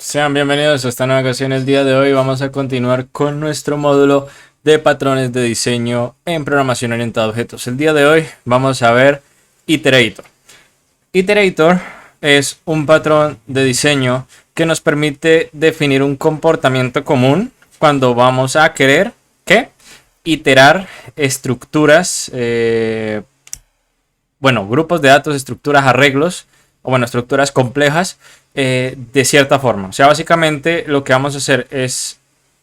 Sean bienvenidos a esta nueva ocasión. El día de hoy vamos a continuar con nuestro módulo de patrones de diseño en programación orientada a objetos. El día de hoy vamos a ver Iterator. Iterator es un patrón de diseño que nos permite definir un comportamiento común cuando vamos a querer ¿qué? Iterar estructuras, grupos de datos, estructuras, arreglos, estructuras complejas de cierta forma. O sea, básicamente lo que vamos a hacer es,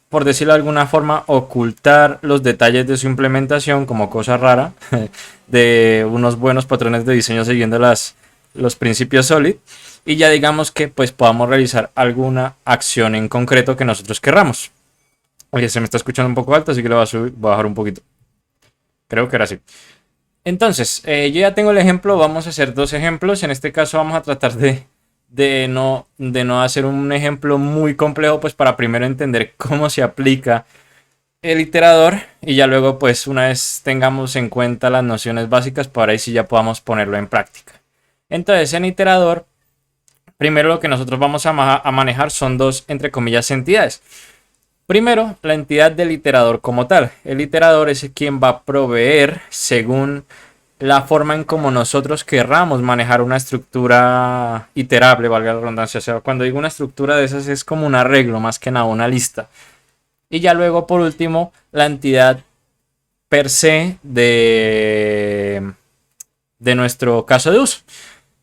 por decirlo de alguna forma, ocultar los detalles de su implementación como cosa rara de unos buenos patrones de diseño siguiendo los principios SOLID, y ya digamos que pues podamos realizar alguna acción en concreto que nosotros querramos. Oye, se me está escuchando un poco alto, así que le voy a bajar un poquito. Creo que era así. Entonces, yo ya tengo el ejemplo. Vamos a hacer dos ejemplos. En este caso vamos a tratar de no hacer un ejemplo muy complejo, pues para primero entender cómo se aplica el iterador y ya luego pues una vez tengamos en cuenta las nociones básicas, para ahí sí ya podamos ponerlo en práctica. Entonces, en iterador, primero lo que nosotros vamos a manejar son dos, entre comillas, entidades. Primero, la entidad del iterador como tal. El iterador es quien va a proveer según la forma en como nosotros querramos manejar una estructura iterable, valga la redundancia. O sea, cuando digo una estructura de esas es como un arreglo, más que nada una lista. Y ya luego, por último, la entidad per se de nuestro caso de uso.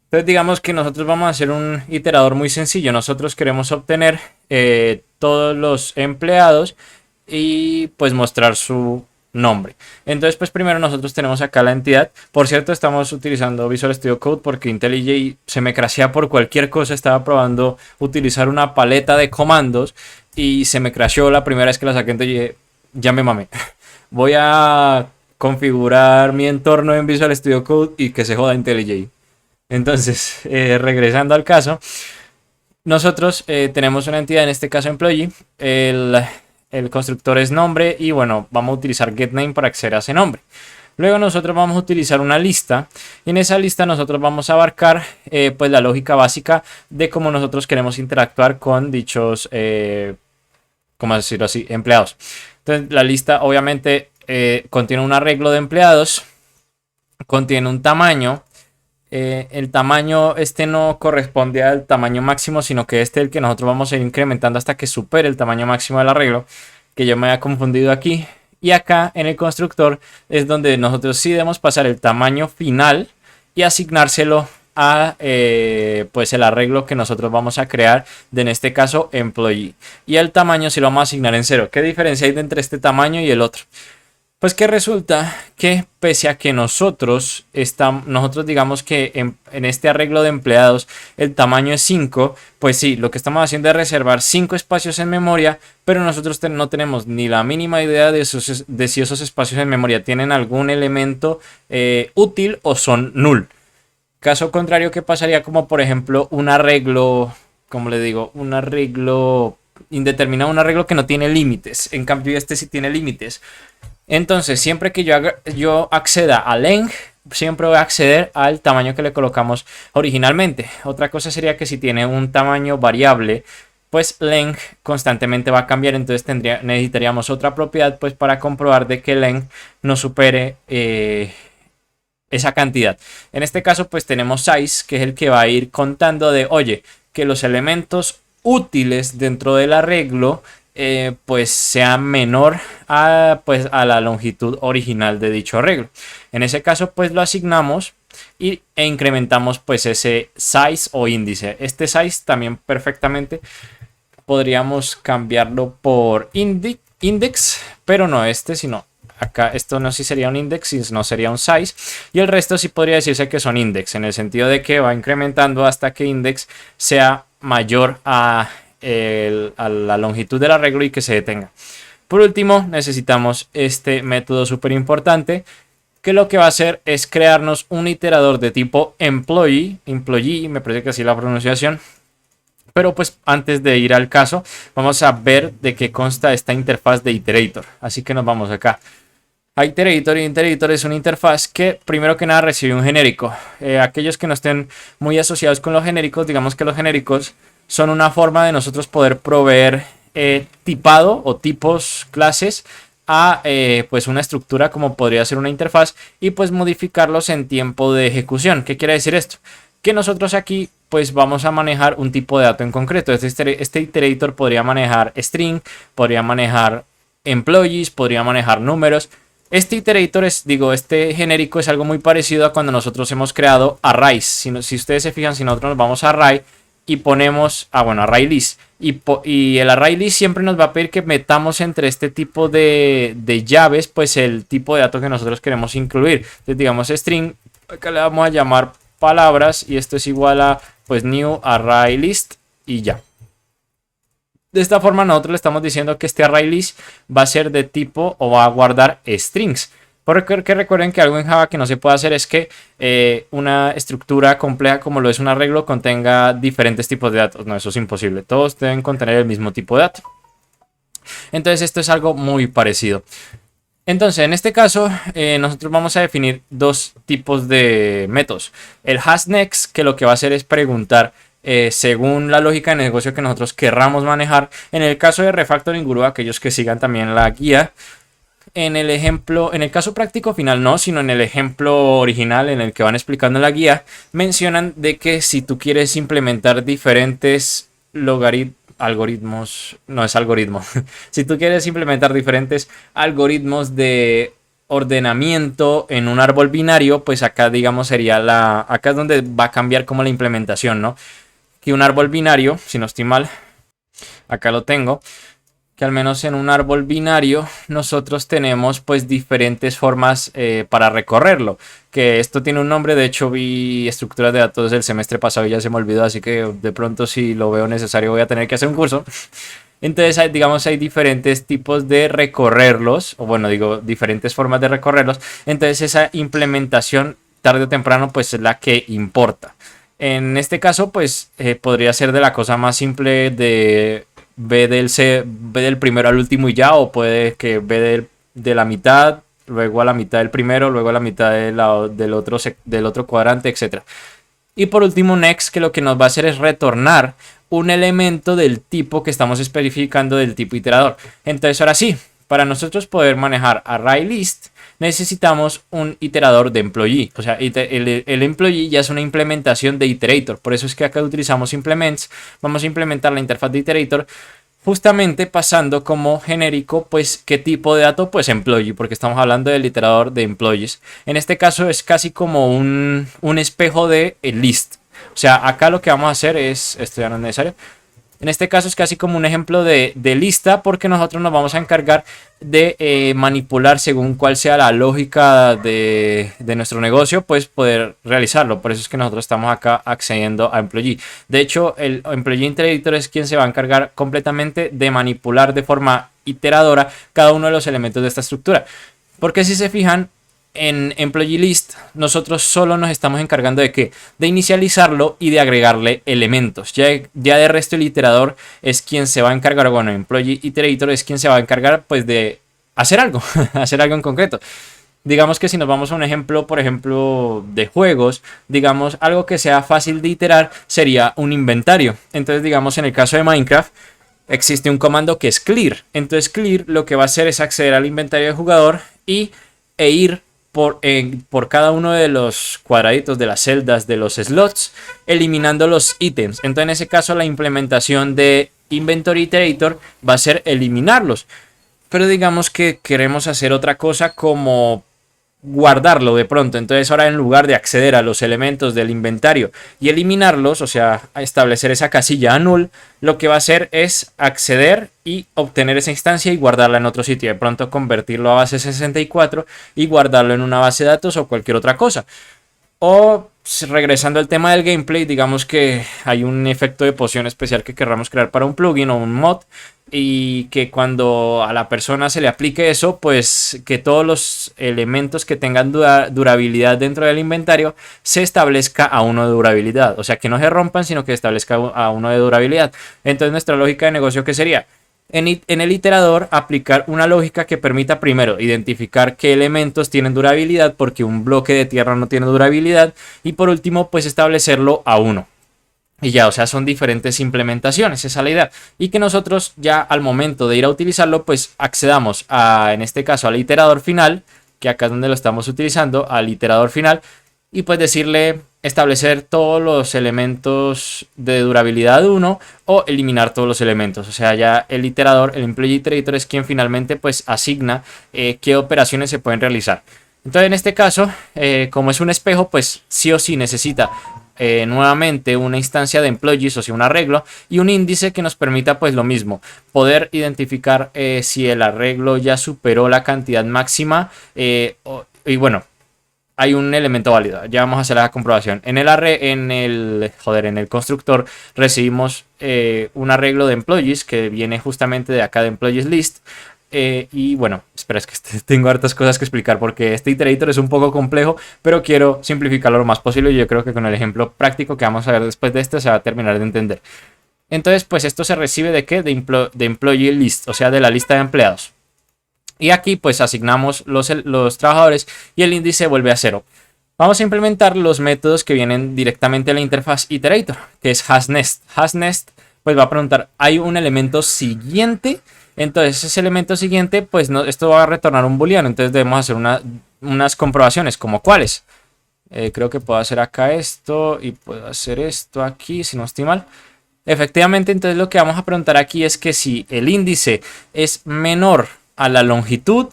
Entonces digamos que nosotros vamos a hacer un iterador muy sencillo. Nosotros queremos obtener todos los empleados y pues mostrar su nombre. Entonces pues primero nosotros tenemos acá la entidad. Por cierto, estamos utilizando Visual Studio Code porque IntelliJ se me crashea por cualquier cosa. Estaba probando utilizar una paleta de comandos y se me crasheó la primera vez que la saqué. Entonces ya me mamé. Voy a configurar mi entorno en Visual Studio Code y que se joda IntelliJ. Entonces, regresando al caso, nosotros tenemos una entidad, en este caso employee, el constructor es nombre y bueno, vamos a utilizar getName para acceder a ese nombre. Luego nosotros vamos a utilizar una lista y en esa lista nosotros vamos a abarcar pues la lógica básica de cómo nosotros queremos interactuar con dichos, ¿cómo decirlo así?, empleados. Entonces la lista obviamente contiene un arreglo de empleados, contiene un tamaño. El tamaño no corresponde al tamaño máximo, sino que es el que nosotros vamos a ir incrementando hasta que supere el tamaño máximo del arreglo, que yo me había confundido aquí. Y acá en el constructor es donde nosotros sí debemos pasar el tamaño final y asignárselo a pues el arreglo que nosotros vamos a crear, de en este caso employee. Y el tamaño sí lo vamos a asignar en 0. ¿Qué diferencia hay entre este tamaño y el otro? Pues que resulta que pese a que nosotros digamos que en este arreglo de empleados el tamaño es 5, pues sí, lo que estamos haciendo es reservar 5 espacios en memoria, pero nosotros no tenemos ni la mínima idea de si esos espacios en memoria tienen algún elemento útil o son null. Caso contrario, ¿qué pasaría? Como por ejemplo un arreglo, como le digo, un arreglo indeterminado, un arreglo que no tiene límites. En cambio este sí tiene límites. Entonces, siempre que yo acceda a length, siempre voy a acceder al tamaño que le colocamos originalmente. Otra cosa sería que si tiene un tamaño variable, pues length constantemente va a cambiar. Entonces necesitaríamos otra propiedad pues para comprobar de que length no supere esa cantidad. En este caso pues tenemos size, que es el que va a ir contando de, oye, que los elementos útiles dentro del arreglo pues sea menor a la longitud original de dicho arreglo. En ese caso pues lo asignamos e incrementamos pues ese size o índice. Este size también perfectamente podríamos cambiarlo por index, pero no sino acá. Esto no sí sería un index, no sería un size, y el resto sí podría decirse que son index, en el sentido de que va incrementando hasta que index sea mayor a la longitud del arreglo y que se detenga. Por último, necesitamos este método súper importante, que lo que va a hacer es crearnos un iterador de tipo employee, me parece que así es la pronunciación. Pero pues antes de ir al caso, vamos a ver de qué consta esta interfaz de Iterator. Así que nos vamos acá a Iterator, y Iterator es una interfaz que primero que nada recibe un genérico. Aquellos que no estén muy asociados con los genéricos, digamos que los genéricos son una forma de nosotros poder proveer tipado o tipos, clases a pues una estructura como podría ser una interfaz y pues modificarlos en tiempo de ejecución. ¿Qué quiere decir esto? Que nosotros aquí pues vamos a manejar un tipo de dato en concreto. Este iterator podría manejar string, podría manejar employees, podría manejar números. Este iterator este genérico es algo muy parecido a cuando nosotros hemos creado arrays. Si ustedes se fijan, si nosotros nos vamos a array y ponemos, array list. Y el array list siempre nos va a pedir que metamos entre este tipo de llaves, pues el tipo de dato que nosotros queremos incluir. Entonces, digamos string, acá le vamos a llamar palabras y esto es igual a pues new array list y ya. De esta forma nosotros le estamos diciendo que este array list va a ser de tipo o va a guardar strings. Porque recuerden que algo en Java que no se puede hacer es que una estructura compleja como lo es un arreglo contenga diferentes tipos de datos. No, eso es imposible. Todos deben contener el mismo tipo de dato. Entonces esto es algo muy parecido. Entonces en este caso nosotros vamos a definir dos tipos de métodos. El hashNext, que lo que va a hacer es preguntar según la lógica de negocio que nosotros querramos manejar. En el caso de Refactoring Guru, aquellos que sigan también la guía, en el caso práctico final no, sino en el ejemplo original en el que van explicando la guía, mencionan de que si tú quieres implementar diferentes algoritmos, no es algoritmo, si tú quieres implementar diferentes algoritmos de ordenamiento en un árbol binario, pues acá digamos sería acá es donde va a cambiar como la implementación, ¿no? Que un árbol binario, si no estoy mal, acá lo tengo, que al menos en un árbol binario nosotros tenemos pues diferentes formas para recorrerlo, que esto tiene un nombre. De hecho vi estructuras de datos del semestre pasado y ya se me olvidó, así que de pronto si lo veo necesario voy a tener que hacer un curso. Entonces hay diferentes tipos de recorrerlos, o bueno, digo diferentes formas de recorrerlos. Entonces esa implementación tarde o temprano pues es la que importa. En este caso pues podría ser de la cosa más simple de B del primero al último y ya, o puede que B de la mitad, luego a la mitad del primero, luego a la mitad del otro cuadrante, etc. Y por último next, que lo que nos va a hacer es retornar un elemento del tipo que estamos especificando, del tipo iterador. Entonces ahora sí, para nosotros poder manejar ArrayList necesitamos un iterador de employee. O sea, el employee ya es una implementación de iterator. Por eso es que acá utilizamos implements. Vamos a implementar la interfaz de iterator justamente pasando como genérico pues qué tipo de dato, pues employee, porque estamos hablando del iterador de employees. En este caso es casi como un espejo de list. O sea, acá lo que vamos a hacer es, esto ya no es necesario. En este caso es casi como un ejemplo de lista, porque nosotros nos vamos a encargar de manipular según cuál sea la lógica de nuestro negocio, pues poder realizarlo. Por eso es que nosotros estamos acá accediendo a Employee. De hecho, el Employee Iterator es quien se va a encargar completamente de manipular de forma iteradora cada uno de los elementos de esta estructura. Porque si se fijan, en Employee List nosotros solo nos estamos encargando de ¿qué? De inicializarlo y de agregarle elementos. Ya de resto el iterador es quien se va a encargar, bueno, Employee Iterator es quien se va a encargar pues de hacer algo, hacer algo en concreto. Digamos que si nos vamos a un ejemplo, por ejemplo, de juegos, digamos algo que sea fácil de iterar sería un inventario. Entonces digamos en el caso de Minecraft existe un comando que es clear. Entonces clear lo que va a hacer es acceder al inventario del jugador e ir por cada uno de los cuadraditos de las celdas de los slots, eliminando los ítems. Entonces en ese caso la implementación de Inventory Iterator va a ser eliminarlos. Pero digamos que queremos hacer otra cosa como guardarlo de pronto. Entonces ahora en lugar de acceder a los elementos del inventario y eliminarlos, o sea, establecer esa casilla a null, lo que va a hacer es acceder y obtener esa instancia y guardarla en otro sitio. De pronto convertirlo a base 64 y guardarlo en una base de datos o cualquier otra cosa. O regresando al tema del gameplay, digamos que hay un efecto de poción especial que querramos crear para un plugin o un mod, y que cuando a la persona se le aplique eso, pues que todos los elementos que tengan durabilidad dentro del inventario se establezca a 1 de durabilidad. O sea, que no se rompan, sino que establezca a 1 de durabilidad. Entonces nuestra lógica de negocio, ¿qué sería? En el iterador aplicar una lógica que permita primero identificar qué elementos tienen durabilidad, porque un bloque de tierra no tiene durabilidad, y por último pues establecerlo a 1. Y ya, o sea, son diferentes implementaciones, esa es la idea. Y que nosotros ya al momento de ir a utilizarlo, pues accedamos a, en este caso, al iterador final, que acá es donde lo estamos utilizando, al iterador final, y pues decirle establecer todos los elementos de durabilidad 1 o eliminar todos los elementos. O sea, ya el iterador, el employee iterator es quien finalmente pues asigna qué operaciones se pueden realizar. Entonces en este caso, como es un espejo, pues sí o sí necesita nuevamente una instancia de employees, o sea, un arreglo, y un índice que nos permita pues lo mismo, poder identificar si el arreglo ya superó la cantidad máxima y bueno, hay un elemento válido. Ya vamos a hacer la comprobación. En el constructor recibimos un arreglo de employees que viene justamente de acá de employees list. Y bueno, espera, es que tengo hartas cosas que explicar porque este iterator es un poco complejo, pero quiero simplificarlo lo más posible y yo creo que con el ejemplo práctico que vamos a ver después de este se va a terminar de entender. Entonces, pues esto se recibe de ¿qué? De employee list, o sea, de la lista de empleados. Y aquí pues asignamos los trabajadores y el índice vuelve a 0. Vamos a implementar los métodos que vienen directamente de la interfaz iterator, que es hasNest. hasNest pues va a preguntar, ¿hay un elemento siguiente? Entonces ese elemento siguiente, pues no, esto va a retornar un booleano. Entonces debemos hacer unas comprobaciones, como cuáles. Creo que puedo hacer acá esto y puedo hacer esto aquí, si no estoy mal. Efectivamente, entonces lo que vamos a preguntar aquí es que si el índice es menor a la longitud,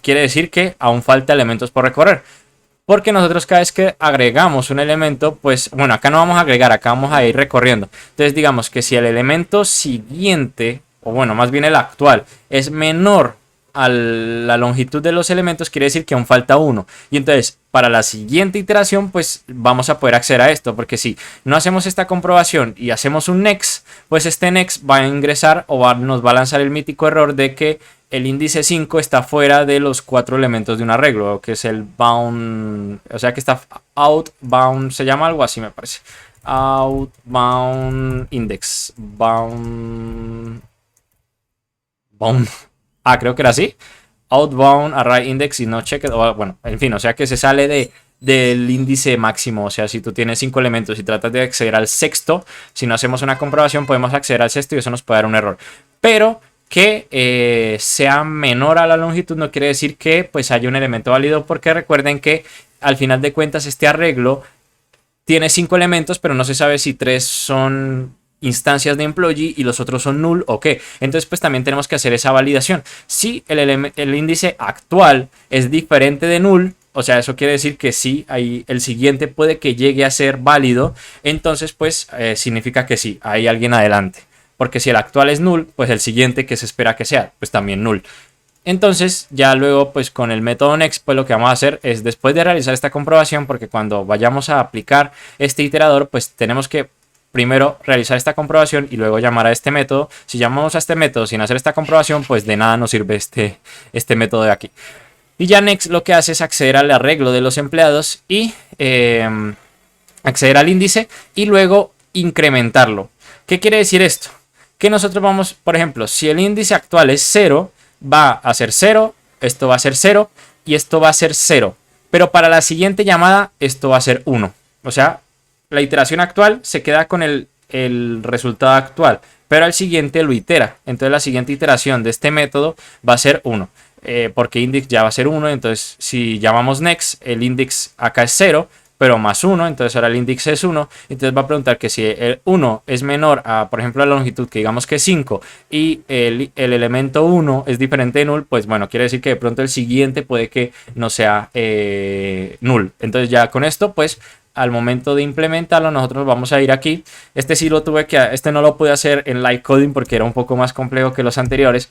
quiere decir que aún falta elementos por recorrer. Porque nosotros cada vez que agregamos un elemento, pues bueno, acá no vamos a agregar, acá vamos a ir recorriendo. Entonces digamos que si el elemento siguiente, o bueno, más bien el actual, es menor a la longitud de los elementos, quiere decir que aún falta uno. Y entonces, para la siguiente iteración, pues vamos a poder acceder a esto. Porque si no hacemos esta comprobación y hacemos un next, pues este next va a ingresar o nos va a lanzar el mítico error de que el índice 5 está fuera de los 4 elementos de un arreglo, que es el bound, o sea que está outbound, se llama algo así me parece. Outbound index, bound, creo que era así. Outbound array index y no checked, bueno, en fin, o sea que se sale del índice máximo. O sea, si tú tienes 5 elementos y tratas de acceder al sexto, si no hacemos una comprobación podemos acceder al sexto y eso nos puede dar un error. Pero que sea menor a la longitud no quiere decir que pues haya un elemento válido, porque recuerden que al final de cuentas este arreglo tiene 5 elementos, pero no se sabe si 3 son instancias de employee y los otros son null o qué. Entonces pues también tenemos que hacer esa validación. Si el índice actual es diferente de null, o sea, eso quiere decir que sí, ahí el siguiente puede que llegue a ser válido, entonces pues significa que sí, hay alguien adelante. Porque si el actual es null, pues el siguiente que se espera que sea, pues también null. Entonces ya luego pues con el método next pues lo que vamos a hacer es, después de realizar esta comprobación, porque cuando vayamos a aplicar este iterador pues tenemos que primero realizar esta comprobación y luego llamar a este método. Si llamamos a este método sin hacer esta comprobación, pues de nada nos sirve este método de aquí. Y ya next lo que hace es acceder al arreglo de los empleados y acceder al índice y luego incrementarlo. ¿Qué quiere decir esto? Que nosotros vamos, por ejemplo, si el índice actual es 0, va a ser 0, esto va a ser 0 y esto va a ser 0. Pero para la siguiente llamada esto va a ser 1. O sea, la iteración actual se queda con el resultado actual, pero al siguiente lo itera. Entonces la siguiente iteración de este método va a ser 1. Porque index ya va a ser 1, entonces si llamamos next, el index acá es 0, pero más 1, entonces ahora el index es 1, entonces va a preguntar que si el 1 es menor a, por ejemplo, la longitud, que digamos que es 5, y el elemento 1 es diferente de null, pues bueno, quiere decir que de pronto el siguiente puede que no sea null. Entonces ya con esto, pues al momento de implementarlo, nosotros vamos a ir aquí. Este no lo pude hacer en live coding porque era un poco más complejo que los anteriores.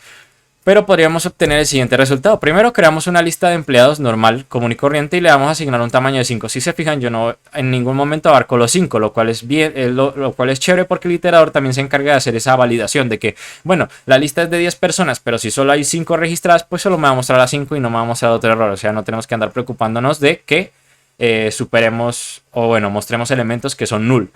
Pero podríamos obtener el siguiente resultado. Primero creamos una lista de empleados normal, común y corriente y le vamos a asignar un tamaño de 5. Si se fijan, yo no en ningún momento abarco los 5, lo cual es bien, lo cual es chévere porque el iterador también se encarga de hacer esa validación de que, bueno, la lista es de 10 personas, pero si solo hay 5 registradas, pues solo me va a mostrar las 5 y no me va a mostrar otro error. O sea, no tenemos que andar preocupándonos de que superemos o bueno, mostremos elementos que son null.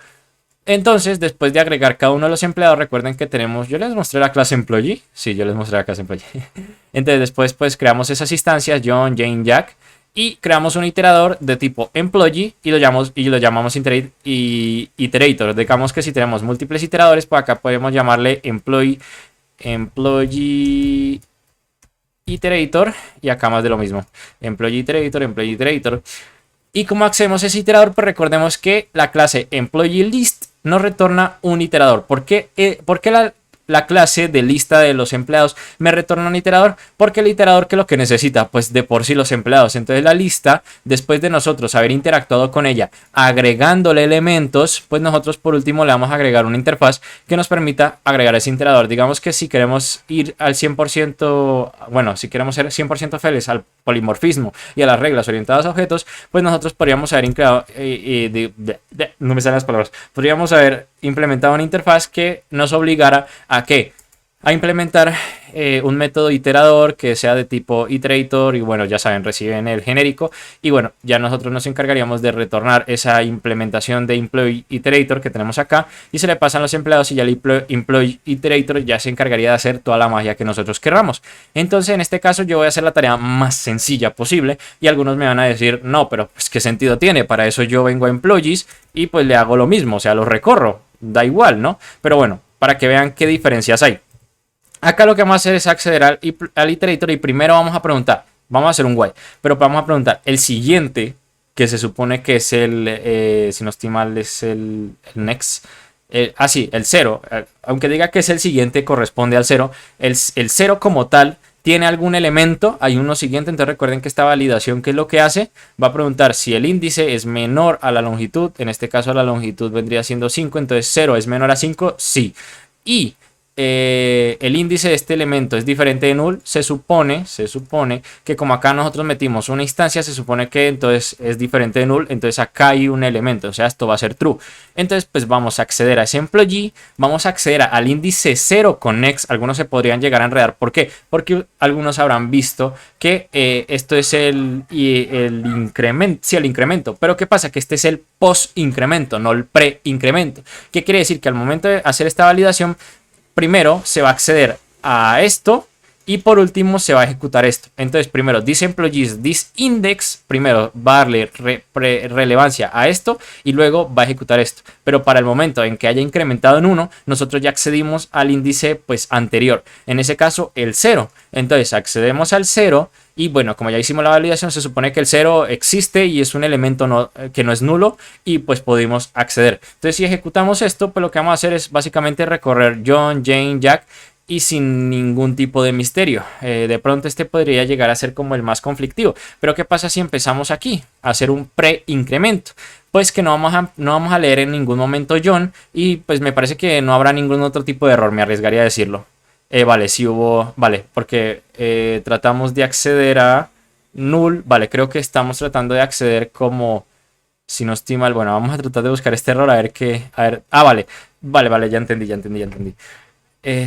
Entonces, después de agregar cada uno de los empleados, recuerden que tenemos, yo les mostré la clase employee. Sí, yo les mostré la clase employee. Entonces, después pues creamos esas instancias, John, Jane, Jack. y creamos un iterador de tipo employee y lo llamamos iterator. Digamos que si tenemos múltiples iteradores, pues acá podemos llamarle employee iterator y acá más de lo mismo. Employee iterator. Y como accedemos a ese iterador, pues recordemos que la clase employee list nos retorna un iterador. ¿Por qué la clase de lista de los empleados me retorna un iterador? Porque el iterador, ¿qué es lo que necesita? Pues de por sí los empleados. Entonces la lista, después de nosotros haber interactuado con ella, agregándole elementos, pues nosotros por último le vamos a agregar una interfaz que nos permita agregar ese iterador. Digamos que si queremos ir al 100%, bueno, si queremos ser 100% fieles al polimorfismo y a las reglas orientadas a objetos, pues nosotros podríamos haber creado, no me salen las palabras, podríamos haber implementado una interfaz que nos obligara ¿a qué? A implementar un método iterador que sea de tipo iterator y bueno, ya saben, reciben el genérico y bueno, ya nosotros nos encargaríamos de retornar esa implementación de employee iterator que tenemos acá y se le pasan los empleados y ya el employee iterator ya se encargaría de hacer toda la magia que nosotros querramos. Entonces en este caso yo voy a hacer la tarea más sencilla posible y algunos me van a decir, no, pero pues qué sentido tiene, para eso yo vengo a employees y pues le hago lo mismo, o sea, lo recorro, da igual, ¿no? Pero bueno, para que vean qué diferencias hay. Acá lo que vamos a hacer es acceder al iterator y primero vamos a preguntar, vamos a hacer un while, pero vamos a preguntar el siguiente, que se supone que es si no estoy mal, es el next. Sí, el 0. Aunque diga que es el siguiente, corresponde al 0. El 0 como tal tiene algún elemento, hay uno siguiente, entonces recuerden que esta validación, ¿qué es lo que hace? Va a preguntar si el índice es menor a la longitud, en este caso la longitud vendría siendo 5, entonces 0 es menor a 5, sí. Y el índice de este elemento es diferente de null, se supone que como acá nosotros metimos una instancia, se supone que entonces es diferente de null, entonces acá hay un elemento, o sea, esto va a ser true. Entonces pues vamos a acceder a ese employee, vamos a acceder al índice 0 con next, algunos se podrían llegar a enredar, ¿por qué? Porque algunos habrán visto que esto es el incremento, sí, el incremento, pero ¿qué pasa? Que este es el post incremento, no el pre incremento. ¿Qué quiere decir? Que al momento de hacer esta validación, primero se va a acceder a esto y por último se va a ejecutar esto. Entonces primero this employees, this index, primero va a darle relevancia a esto y luego va a ejecutar esto. Pero para el momento en que haya incrementado en 1, nosotros ya accedimos al índice pues anterior. En ese caso el 0. Entonces accedemos al 0 y bueno, como ya hicimos la validación, se supone que el 0 existe y es un elemento que no es nulo y pues podemos acceder. Entonces si ejecutamos esto, pues lo que vamos a hacer es básicamente recorrer John, Jane, Jack y sin ningún tipo de misterio. De pronto este podría llegar a ser como el más conflictivo. Pero ¿qué pasa si empezamos aquí a hacer un pre-incremento? Pues que no vamos a leer en ningún momento John y pues me parece que no habrá ningún otro tipo de error, me arriesgaría a decirlo. Vale, sí hubo, vale, porque tratamos de acceder a null, vale, creo que estamos tratando de acceder como, si no estoy mal, bueno, vamos a tratar de buscar este error, a ver qué, vale, ya entendí.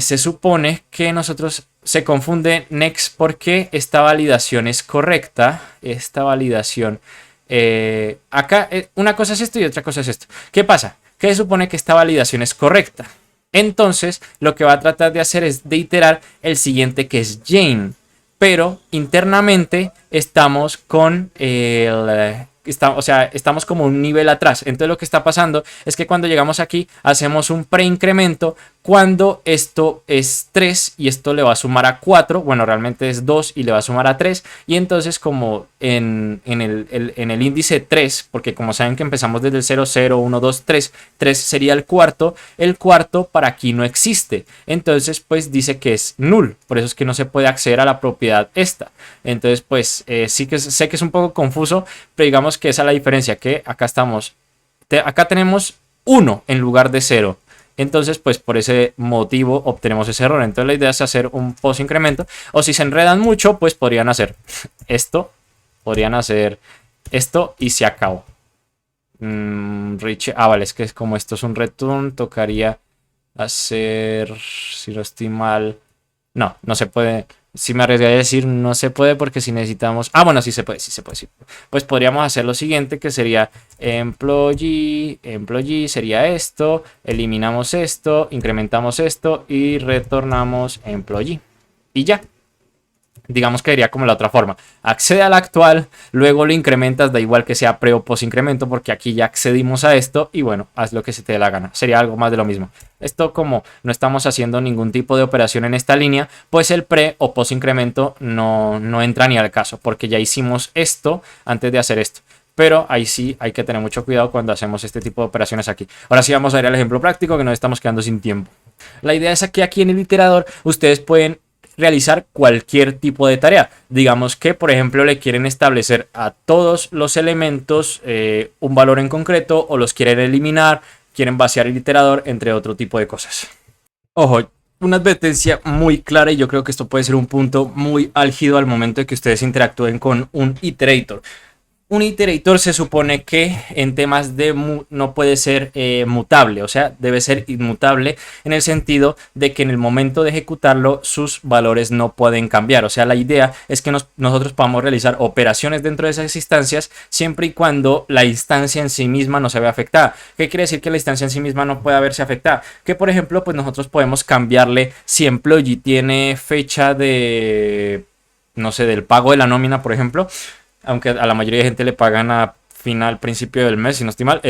Se supone que nosotros se confunde next porque esta validación es correcta, esta validación, acá una cosa es esto y otra cosa es esto. ¿Qué pasa? Que se supone que esta validación es correcta. Entonces, lo que va a tratar de hacer es de iterar el siguiente que es Jane. Pero internamente estamos con estamos como un nivel atrás. Entonces lo que está pasando es que cuando llegamos aquí hacemos un preincremento cuando esto es 3 y esto le va a sumar a 4. Bueno, realmente es 2 y le va a sumar a 3. Y entonces como en el índice 3, porque como saben que empezamos desde el 0, 0, 1, 2, 3, 3 sería el cuarto para aquí no existe. Entonces pues dice que es null. Por eso es que no se puede acceder a la propiedad esta. Entonces pues sí que sé que es un poco confuso, pero digamos que esa es la diferencia, que acá acá tenemos 1 en lugar de 0. Entonces, pues por ese motivo obtenemos ese error. Entonces la idea es hacer un post incremento. O si se enredan mucho, pues podrían hacer esto. Podrían hacer esto y se acabó. Vale, es que como esto es un return, tocaría hacer, si no estoy mal, no se puede. Si me arriesgaría a decir no se puede porque si necesitamos, bueno, sí se puede, sí. Pues podríamos hacer lo siguiente, que sería employee sería esto, eliminamos esto, incrementamos esto y retornamos employee y ya. digamos que diría como la otra forma: accede al actual, luego lo incrementas, da igual que sea pre o post incremento, porque aquí ya accedimos a esto y bueno, haz lo que se te dé la gana. Sería algo más de lo mismo. Esto, como no estamos haciendo ningún tipo de operación en esta línea, pues el pre o post incremento no entra ni al caso, porque ya hicimos esto antes de hacer esto. Pero ahí sí hay que tener mucho cuidado cuando hacemos este tipo de operaciones aquí. Ahora sí vamos a ver el ejemplo práctico, que nos estamos quedando sin tiempo. La idea es que aquí en el iterador ustedes pueden realizar cualquier tipo de tarea. Digamos que, por ejemplo, le quieren establecer a todos los elementos un valor en concreto, o los quieren eliminar, quieren vaciar el iterador, entre otro tipo de cosas. Ojo, una advertencia muy clara, y yo creo que esto puede ser un punto muy álgido al momento de que ustedes interactúen con un iterator. Un iterator se supone que en temas de no puede ser mutable, o sea, debe ser inmutable en el sentido de que en el momento de ejecutarlo sus valores no pueden cambiar. O sea, la idea es que nosotros podamos realizar operaciones dentro de esas instancias siempre y cuando la instancia en sí misma no se vea afectada. ¿Qué quiere decir que la instancia en sí misma no pueda verse afectada? Que, por ejemplo, pues nosotros podemos cambiarle si employee tiene fecha de, no sé, del pago de la nómina, por ejemplo, aunque a la mayoría de gente le pagan a final, principio del mes, si no estoy mal,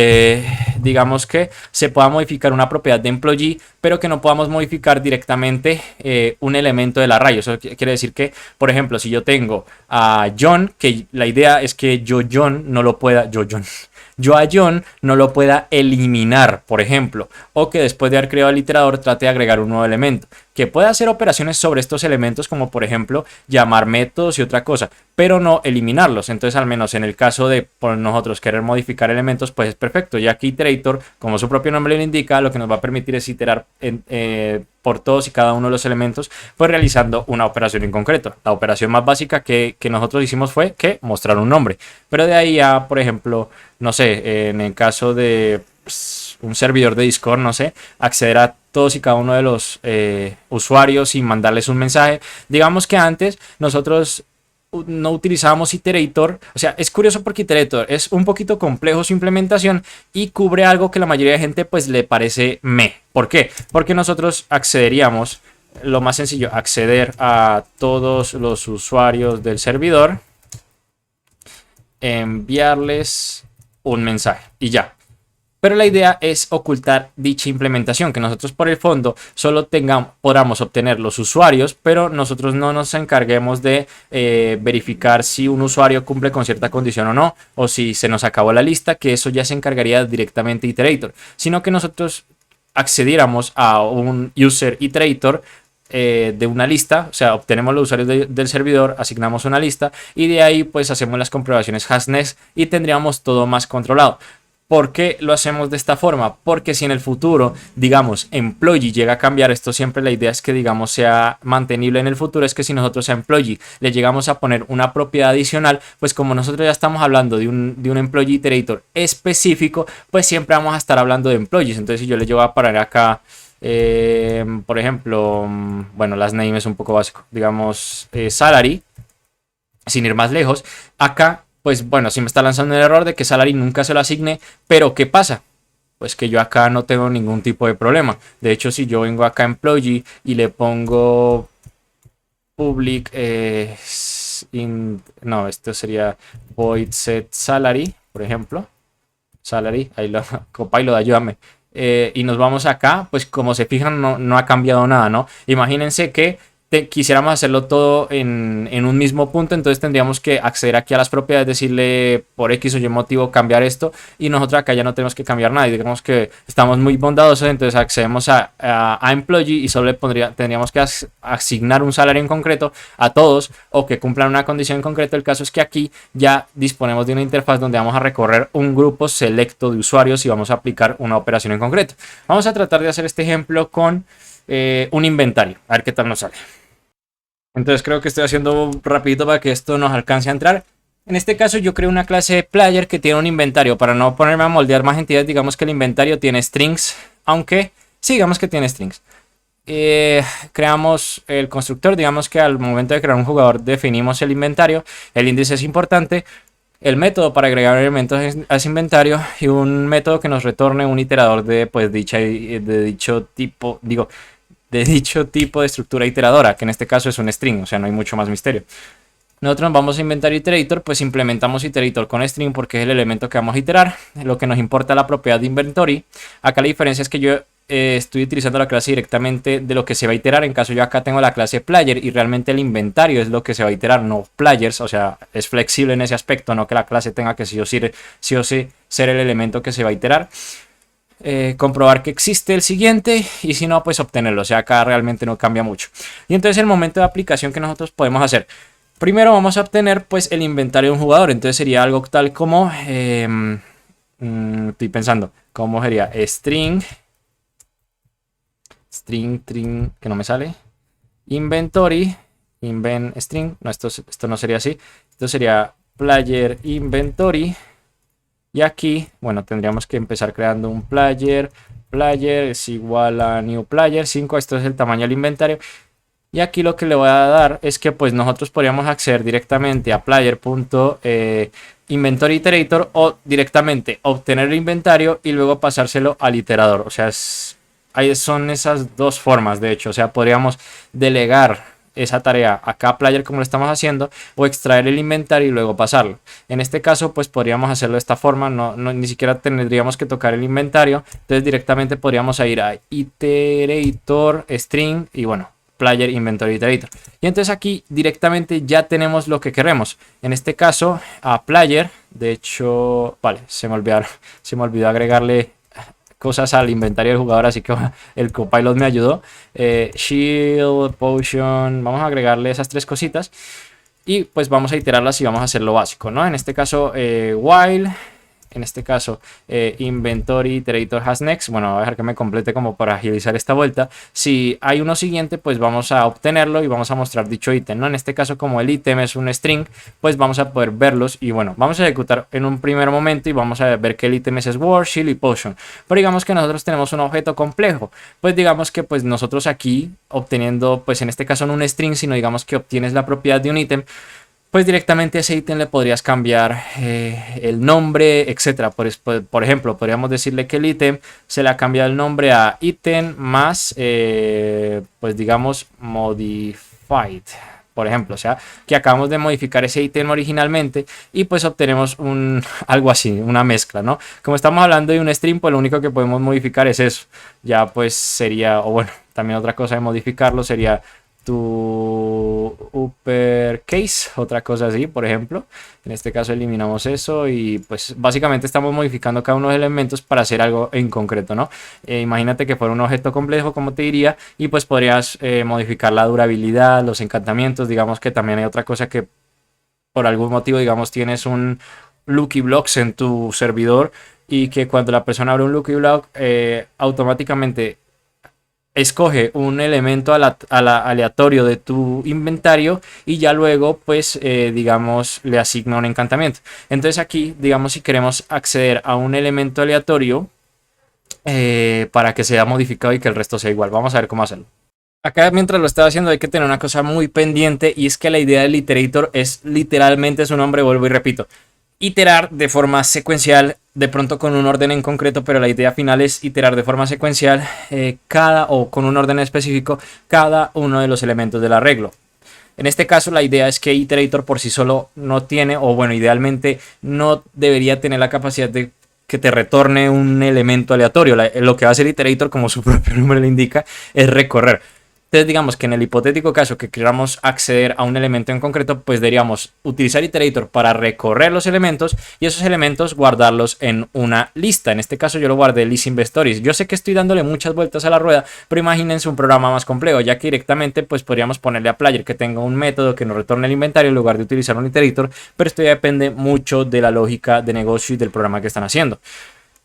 digamos que se pueda modificar una propiedad de employee, pero que no podamos modificar directamente un elemento del array. Eso quiere decir que, por ejemplo, si yo tengo a John, que la idea es que John no lo pueda, yo a John no lo pueda eliminar, por ejemplo, o que después de haber creado el iterador trate de agregar un nuevo elemento, que pueda hacer operaciones sobre estos elementos, como por ejemplo llamar métodos y otra cosa, pero no eliminarlos. Entonces, al menos en el caso de por nosotros querer modificar elementos, pues es perfecto, ya que iterator, como su propio nombre lo indica, lo que nos va a permitir es iterar por todos y cada uno de los elementos, pues realizando una operación en concreto. La operación más básica que nosotros hicimos fue que mostrar un nombre, pero de ahí a, por ejemplo, no sé, en el caso de un servidor de Discord, no sé, acceder a todos y cada uno de los usuarios y mandarles un mensaje. Digamos que antes nosotros no utilizábamos iterator. O sea, es curioso porque iterator es un poquito complejo su implementación y cubre algo que la mayoría de gente pues le parece ¿Por qué? Porque nosotros accederíamos, lo más sencillo, acceder a todos los usuarios del servidor, enviarles un mensaje y ya. Pero la idea es ocultar dicha implementación, que nosotros por el fondo solo podamos obtener los usuarios, pero nosotros no nos encarguemos de verificar si un usuario cumple con cierta condición o no, o si se nos acabó la lista, que eso ya se encargaría directamente iterator, sino que nosotros accediéramos a un user iterator de una lista. O sea, obtenemos los usuarios del servidor, asignamos una lista y de ahí pues hacemos las comprobaciones hashNext y tendríamos todo más controlado. ¿Por qué lo hacemos de esta forma? Porque si en el futuro, digamos, employee llega a cambiar, esto siempre la idea es que, digamos, sea mantenible en el futuro, es que si nosotros a employee le llegamos a poner una propiedad adicional, pues como nosotros ya estamos hablando de un employee iterator específico, pues siempre vamos a estar hablando de employees. Entonces, si yo le llevo a poner acá, por ejemplo, bueno, last name es un poco básico, digamos, salary, sin ir más lejos, acá pues bueno, si me está lanzando el error de que salary nunca se lo asigne, pero ¿qué pasa? Pues que yo acá no tengo ningún tipo de problema. De hecho, si yo vengo acá a employee y le pongo public, no, esto sería void set salary, por ejemplo, salary, ahí lo, Copilot, ayúdame. Y nos vamos acá, pues como se fijan no ha cambiado nada, ¿no? Imagínense que quisiéramos hacerlo todo en un mismo punto, entonces tendríamos que acceder aquí a las propiedades, decirle por X o Y motivo cambiar esto, y nosotros acá ya no tenemos que cambiar nada, y digamos que estamos muy bondadosos, entonces accedemos a employee y solo tendríamos que asignar un salario en concreto a todos, o que cumplan una condición en concreto. El caso es que aquí ya disponemos de una interfaz donde vamos a recorrer un grupo selecto de usuarios y vamos a aplicar una operación en concreto. Vamos a tratar de hacer este ejemplo con un inventario, a ver qué tal nos sale. Entonces creo que estoy haciendo rapidito para que esto nos alcance a entrar. En este caso yo creo una clase player que tiene un inventario. Para no ponerme a moldear más entidades, digamos que el inventario tiene strings. Aunque sí, digamos que tiene strings. Creamos el constructor. Digamos que al momento de crear un jugador definimos el inventario. El índice es importante. El método para agregar elementos a ese inventario. Y un método que nos retorne un iterador de, pues, de dicho tipo. Digo, de dicho tipo de estructura iteradora, que en este caso es un string, o sea, no hay mucho más misterio. Nosotros vamos a inventar iterator, pues implementamos iterator con string porque es el elemento que vamos a iterar. Lo que nos importa es la propiedad de inventory. Acá la diferencia es que yo estoy utilizando la clase directamente de lo que se va a iterar. En caso yo acá tengo la clase player y realmente el inventario es lo que se va a iterar, no players. O sea, es flexible en ese aspecto, no que la clase tenga que sí o sí ser el elemento que se va a iterar. Comprobar que existe el siguiente y si no, pues obtenerlo. O sea, acá realmente no cambia mucho. Y entonces el momento de aplicación que nosotros podemos hacer. Primero vamos a obtener pues el inventario de un jugador. Entonces sería algo tal como... estoy pensando, ¿cómo sería? String, que no me sale. Inventory, string. No, esto no sería así. Esto sería player inventory. Y aquí, bueno, tendríamos que empezar creando un player. Player es igual a new player 5. Esto es el tamaño del inventario. Y aquí lo que le voy a dar es que pues nosotros podríamos acceder directamente a player.inventory iterator o directamente obtener el inventario y luego pasárselo al iterador. O sea, ahí son esas dos formas de hecho. O sea, podríamos delegar esa tarea a cada player como lo estamos haciendo o extraer el inventario y luego pasarlo. En este caso pues podríamos hacerlo de esta forma, ni siquiera tendríamos que tocar el inventario. Entonces directamente podríamos ir a iterator string y bueno, player inventory iterator. Y entonces aquí directamente ya tenemos lo que queremos. En este caso a player, de hecho, vale, se me olvidó agregarle cosas al inventario del jugador, así que el copilot me ayudó. Shield, potion, vamos a agregarle esas tres cositas y pues vamos a iterarlas y vamos a hacer lo básico, ¿no? En este caso while, en este caso inventory iterator has next. Bueno, voy a dejar que me complete como para agilizar esta vuelta. Si hay uno siguiente, pues vamos a obtenerlo y vamos a mostrar dicho ítem, ¿no? En este caso, como el ítem es un string, pues vamos a poder verlos y bueno, vamos a ejecutar en un primer momento y vamos a ver que el ítem es sword, shield y potion. Pero digamos que nosotros tenemos un objeto complejo, pues digamos que pues nosotros aquí obteniendo, pues en este caso no un string, sino digamos que obtienes la propiedad de un ítem, pues directamente a ese ítem le podrías cambiar el nombre, etcétera. Por ejemplo, podríamos decirle que el ítem se le ha cambiado el nombre a ítem más, pues digamos, modified. Por ejemplo, o sea, que acabamos de modificar ese ítem originalmente y pues obtenemos algo así, una mezcla, ¿no? Como estamos hablando de un string, pues lo único que podemos modificar es eso. Ya pues sería, o bueno, también otra cosa de modificarlo sería tu uppercase, otra cosa así, por ejemplo. En este caso eliminamos eso y pues básicamente estamos modificando cada uno de los elementos para hacer algo en concreto, ¿no? Imagínate que fuera un objeto complejo, como te diría, y pues podrías modificar la durabilidad, los encantamientos. Digamos que también hay otra cosa que por algún motivo, digamos, tienes un Lucky Blocks en tu servidor y que cuando la persona abre un Lucky Block automáticamente escoge un elemento aleatorio de tu inventario y ya luego pues digamos le asigna un encantamiento. Entonces aquí digamos si queremos acceder a un elemento aleatorio para que sea modificado y que el resto sea igual, vamos a ver cómo hacerlo. Acá mientras lo estaba haciendo hay que tener una cosa muy pendiente y es que la idea del iterator es literalmente su nombre, vuelvo y repito, iterar de forma secuencial, de pronto con un orden en concreto, pero la idea final es iterar de forma secuencial o con un orden específico cada uno de los elementos del arreglo. En este caso la idea es que iterator por sí solo no tiene, o bueno, idealmente no debería tener la capacidad de que te retorne un elemento aleatorio. Lo que va a hacer iterator, como su propio nombre le indica, es recorrer. Entonces digamos que en el hipotético caso que queramos acceder a un elemento en concreto, pues deberíamos utilizar iterator para recorrer los elementos y esos elementos guardarlos en una lista. En este caso yo lo guardé en list inventories. Yo sé que estoy dándole muchas vueltas a la rueda, pero imagínense un programa más complejo, ya que directamente pues podríamos ponerle a player que tenga un método que nos retorne el inventario en lugar de utilizar un iterator, pero esto ya depende mucho de la lógica de negocio y del programa que están haciendo.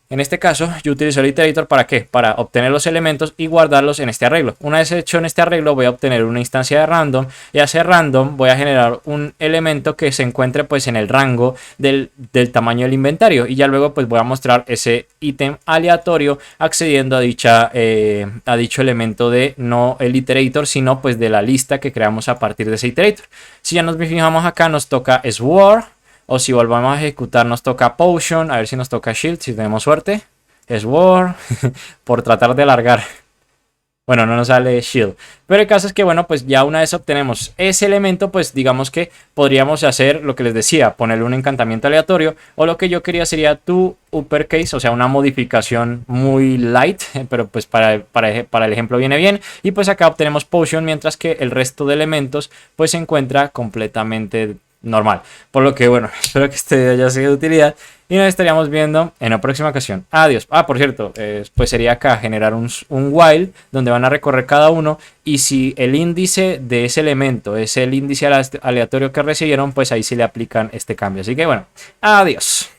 En este caso, yo utilizo el iterator ¿para qué? Para obtener los elementos y guardarlos en este arreglo. Una vez hecho en este arreglo, voy a obtener una instancia de random y a ese random voy a generar un elemento que se encuentre pues en el rango del tamaño del inventario y ya luego pues voy a mostrar ese ítem aleatorio accediendo a dicho elemento de no el iterator, sino pues de la lista que creamos a partir de ese iterator. Si ya nos fijamos acá, nos toca sword. O si volvamos a ejecutar nos toca potion, a ver si nos toca shield, si tenemos suerte. Sword, por tratar de alargar. Bueno, no nos sale shield. Pero el caso es que, bueno, pues ya una vez obtenemos ese elemento, pues digamos que podríamos hacer lo que les decía, ponerle un encantamiento aleatorio. O lo que yo quería sería tu uppercase, o sea, una modificación muy light, pero pues para el ejemplo viene bien. Y pues acá obtenemos potion, mientras que el resto de elementos pues se encuentra completamente normal. Por lo que, bueno, espero que este video haya sido de utilidad y nos estaríamos viendo en la próxima ocasión. Adiós. Ah, por cierto, pues sería acá generar un while donde van a recorrer cada uno, y si el índice de ese elemento es el índice aleatorio que recibieron, pues ahí sí le aplican este cambio. Así que bueno, adiós.